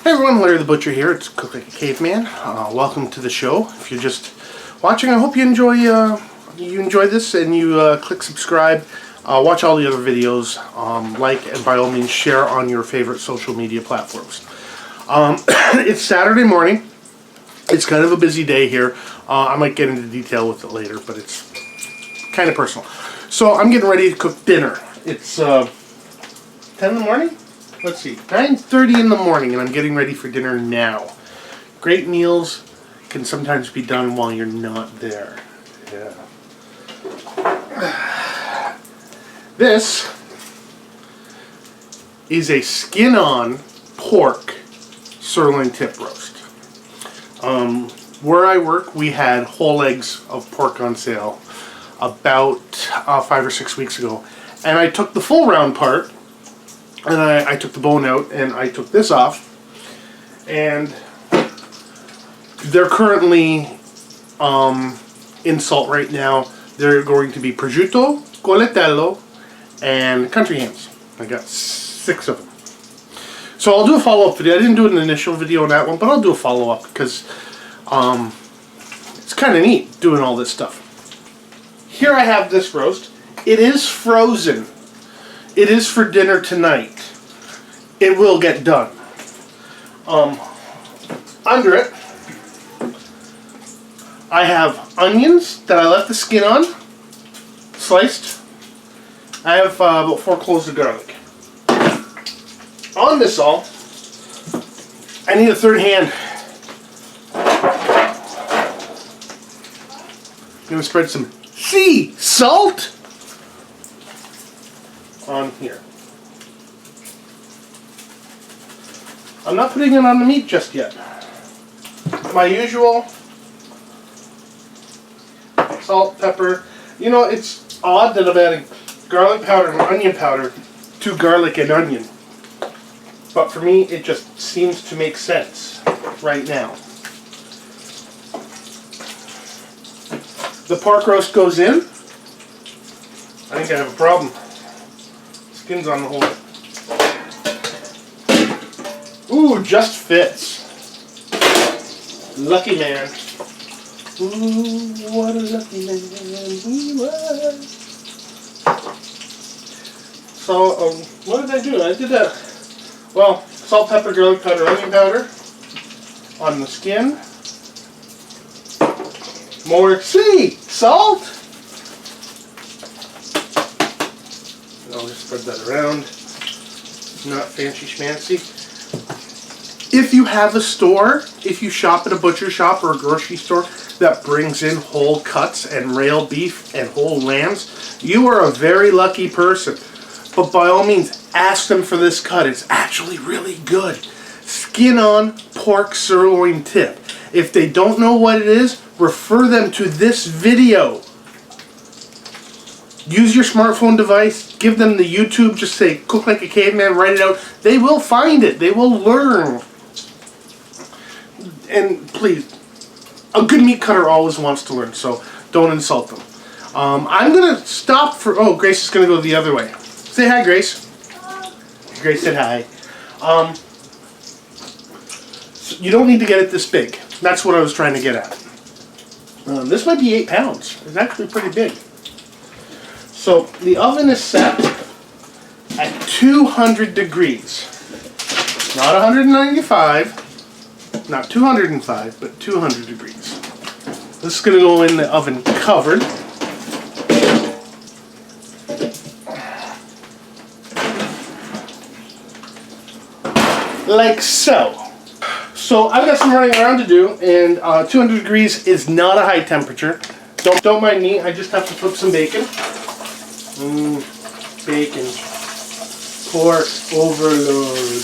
Hey everyone, Larry the Butcher here. It's Cook Like a Caveman. Welcome to the show. If you're just watching, I hope you enjoy this and you click subscribe. Watch all the other videos, like, and by all means share on your favorite social media platforms. It's Saturday morning. It's kind of a busy day here. I might get into detail with it later, but it's kind of personal. So I'm getting ready to cook dinner. It's 10 in the morning? Let's see, 9:30 in the morning, and I'm getting ready for dinner now. Great meals can sometimes be done while you're not there. Yeah. This is a skin-on pork sirloin tip roast. Where I work, we had whole legs of pork on sale about 5 or 6 weeks ago, and I took the full round part. And I took the bone out and I took this off, and they're currently in salt right now. They're going to be prosciutto, coltello, and country hams. I got 6 of them. So I'll do a follow-up video. I didn't do an initial video on that one, but I'll do a follow-up because it's kind of neat doing all this stuff. Here I have this roast. It is frozen. It is for dinner tonight. It will get done. Under it, I have onions that I left the skin on, sliced. I have about 4 cloves of garlic. On this all, I need a third hand. I'm going to spread some sea salt on here. I'm not putting it on the meat just yet. My usual salt, pepper. You know, it's odd that I'm adding garlic powder and onion powder to garlic and onion. But for me, it just seems to make sense right now. The pork roast goes in. I think I have a problem. Skin's on the whole. Ooh, just fits. Lucky man. Ooh, what a lucky man he was. So, what did I do? I did that. Well, salt, pepper, garlic powder, onion powder on the skin. More sea salt. I'll just spread that around. Not fancy schmancy. If you have a store, if you shop at a butcher shop or a grocery store that brings in whole cuts and rail beef and whole lambs, you are a very lucky person. But by all means, ask them for this cut. It's actually really good. Skin on pork sirloin tip. If they don't know what it is, refer them to this video. Use your smartphone device, give them the YouTube, just say, Cook Like a Caveman, write it out. They will find it. They will learn. And please, a good meat cutter always wants to learn, so don't insult them. I'm going to stop for... Oh, Grace is going to go the other way. Say hi, Grace. Hi. Grace said hi. So you don't need to get it this big. That's what I was trying to get at. This might be 8 pounds. It's actually pretty big. So the oven is set at 200 degrees. Not 195, not 205, but 200 degrees. This is going to go in the oven covered. Like so. So I've got some running around to do, and 200 degrees is not a high temperature. Don't mind me, I just have to flip some bacon. Bacon. Pork overload.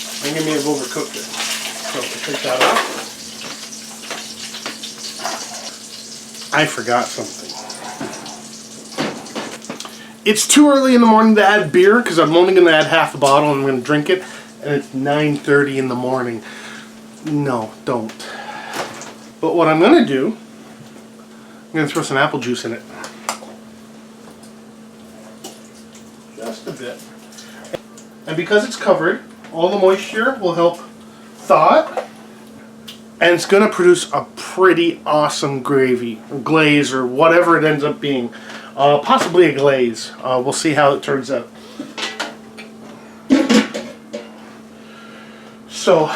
I think I may have overcooked it. So we'll take that off. I forgot something. It's too early in the morning to add beer because I'm only going to add half a bottle and I'm going to drink it. And it's 9:30 in the morning. No, don't. But what I'm going to do, I'm going to throw some apple juice in it. just a bit. And because it's covered, all the moisture will help thaw it. And it's going to produce a pretty awesome gravy, or glaze, or whatever it ends up being. Possibly a glaze. We'll see how it turns out. So,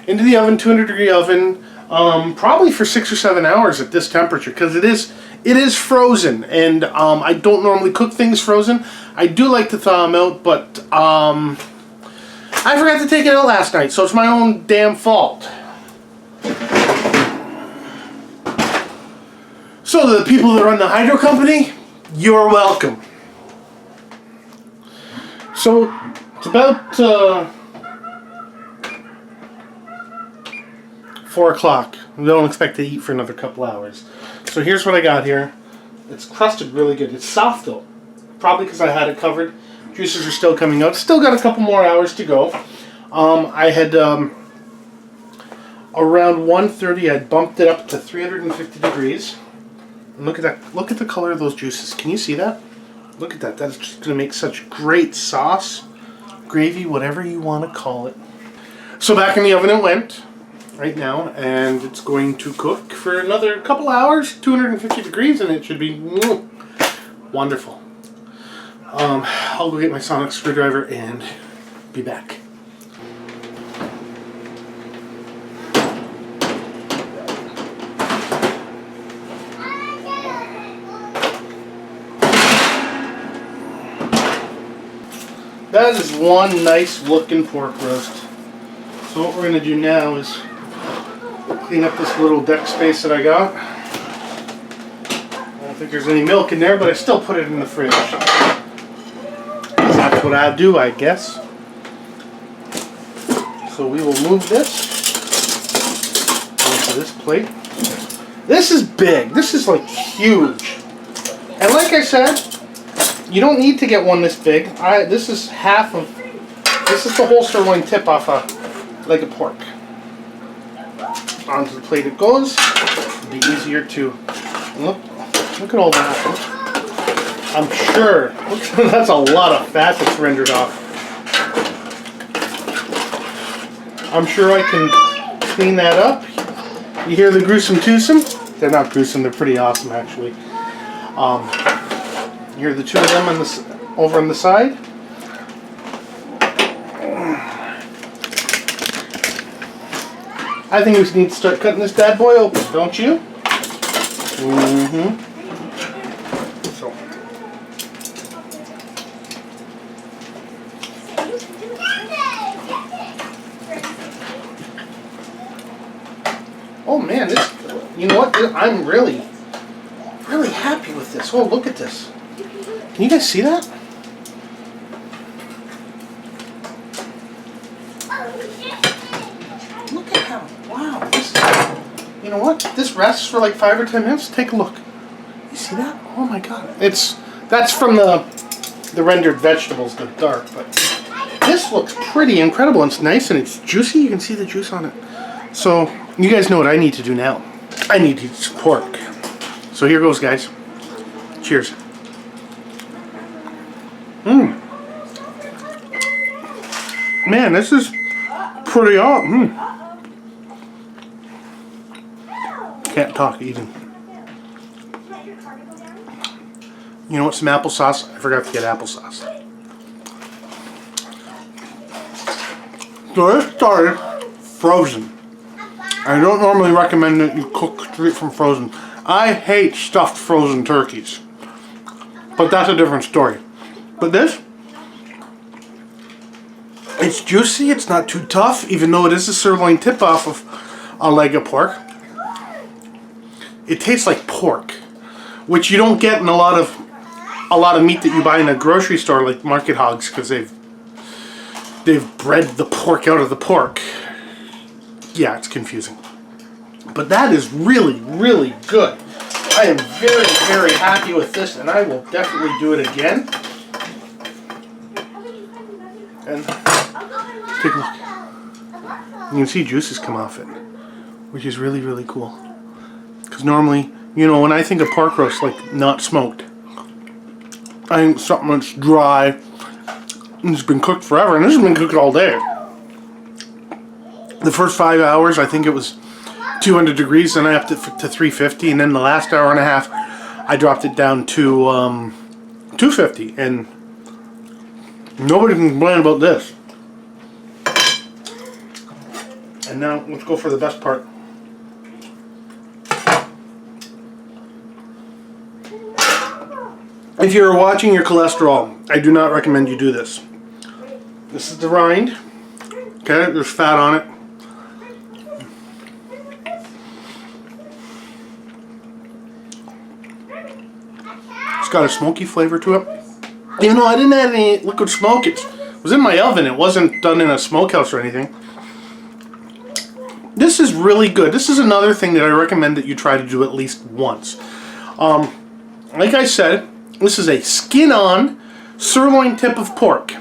into the oven, 200-degree oven, probably for 6 or 7 hours at this temperature, because it is frozen, and I don't normally cook things frozen. I do like to thaw them out, but I forgot to take it out last night, so it's my own damn fault. So the people that run the hydro company, you're welcome. So it's about 4 o'clock. We don't expect to eat for another couple hours. So here's what I got here. It's crusted really good. It's soft though. Probably because I had it covered. Juices are still coming out. Still got a couple more hours to go. I had around 1:30. I bumped it up to 350 degrees. And look at that! Look at the color of those juices. Can you see that? Look at that. That's just going to make such great sauce, gravy, whatever you want to call it. So back in the oven it went right now, and it's going to cook for another couple hours, 250 degrees, and it should be wonderful. I'll go get my sonic screwdriver and be back. That is one nice looking pork roast. So what we're going to do now is clean up this little deck space that I got. I don't think there's any milk in there, but I still put it in the fridge. That's what I do, I guess. So we will move this onto this plate. This is big. This is like huge. And like I said, you don't need to get one this big. This is the whole sirloin tip off a leg of pork. Onto the plate it goes. It'll be easier to look at all that. I'm sure that's a lot of fat that's rendered off. I'm sure I can clean that up. You hear the gruesome twosome? They're not gruesome, they're pretty awesome actually. You hear the two of them over on the side. I think we need to start cutting this bad boy open, don't you? Mm-hmm. So. Oh man, this, you know what? I'm really happy with this. Oh, look at this. Can you guys see that? Look at how, wow, this, you know what? This rests for like 5 or 10 minutes. Take a look. You see that? Oh my god. That's from the rendered vegetables, the dark, but this looks pretty incredible. It's nice and it's juicy. You can see the juice on it. So, you guys know what I need to do now. I need to eat some pork. So here goes, guys. Cheers. Man, this is pretty awesome. Can't talk eating. You know what? Some applesauce. I forgot to get applesauce. So this started frozen. I don't normally recommend that you cook straight from frozen. I hate stuffed frozen turkeys. But that's a different story. But this, it's juicy, it's not too tough, even though it is a sirloin tip off of a leg of pork. It tastes like pork, which you don't get in a lot of meat that you buy in a grocery store, like Market Hogs, because they've bred the pork out of the pork. Yeah, it's confusing. But that is really, really good. I am very, very happy with this, and I will definitely do it again. And take a look. You can see juices come off it, which is really, really cool. Because normally, you know, when I think of pork roast, like not smoked, I think something that's dry and it's been cooked forever, and this has been cooked all day. The first 5 hours, I think it was 200 degrees, then I upped it to 350, and then the last hour and a half, I dropped it down to 250, and nobody can complain about this. And now let's go for the best part. If you're watching your cholesterol, I do not recommend you do this. This is the rind. Okay, there's fat on it. It's got a smoky flavor to it. Even though I didn't add any liquid smoke, it was in my oven. It wasn't done in a smokehouse or anything. This is really good. This is another thing that I recommend that you try to do at least once. Like I said, this is a skin-on sirloin tip of pork.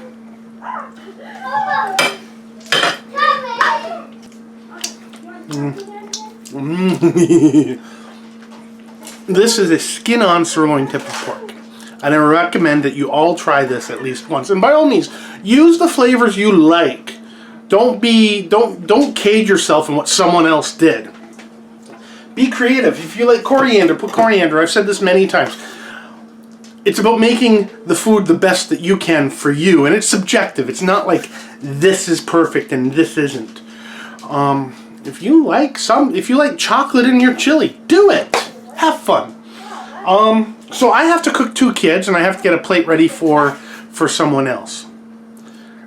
This is a skin-on sirloin tip of pork, and I recommend that you all try this at least once. And by all means, use the flavors you like. Don't cage yourself in what someone else did. Be creative. If you like coriander, put coriander. I've said this many times. It's about making the food the best that you can for you, and it's subjective. It's not like this is perfect and this isn't. If you like chocolate in your chili, do it. Have fun. So I have to cook 2 kids, and I have to get a plate ready for someone else.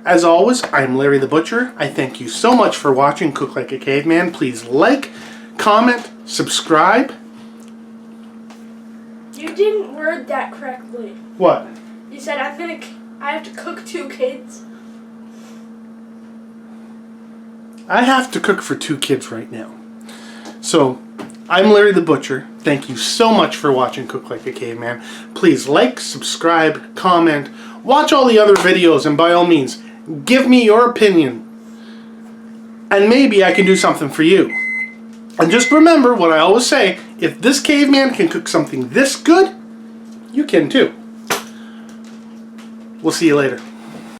As always, I'm Larry the Butcher. I thank you so much for watching Cook Like a Caveman. Please like, comment, subscribe. You didn't word that correctly. What? You said I have to cook 2 kids. I have to cook for 2 kids right now. So, I'm Larry the Butcher. Thank you so much for watching Cook Like a Caveman. Please like, subscribe, comment, watch all the other videos, and by all means, give me your opinion. And maybe I can do something for you. And just remember what I always say, if this caveman can cook something this good, you can too. We'll see you later.